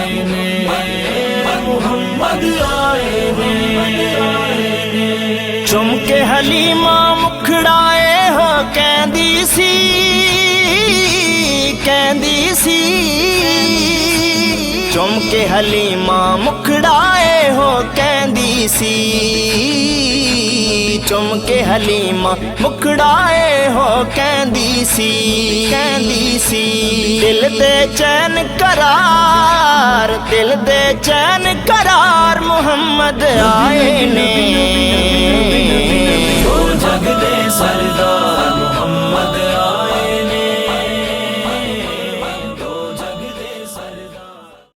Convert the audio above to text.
आए ने, मुहम्मद आए ने। चुम के हलीमा मुखड़ाए हो कहंदी सी, कहंदी सी। चुम के हलीमा मुखड़ाए हो कहंदी सी, चुम के हलीमा मुखड़ाए हो कहंदी सी, कहंदी सी। दिल दे चैन करार, दिल दे चैन करार मुहम्मद आए ने।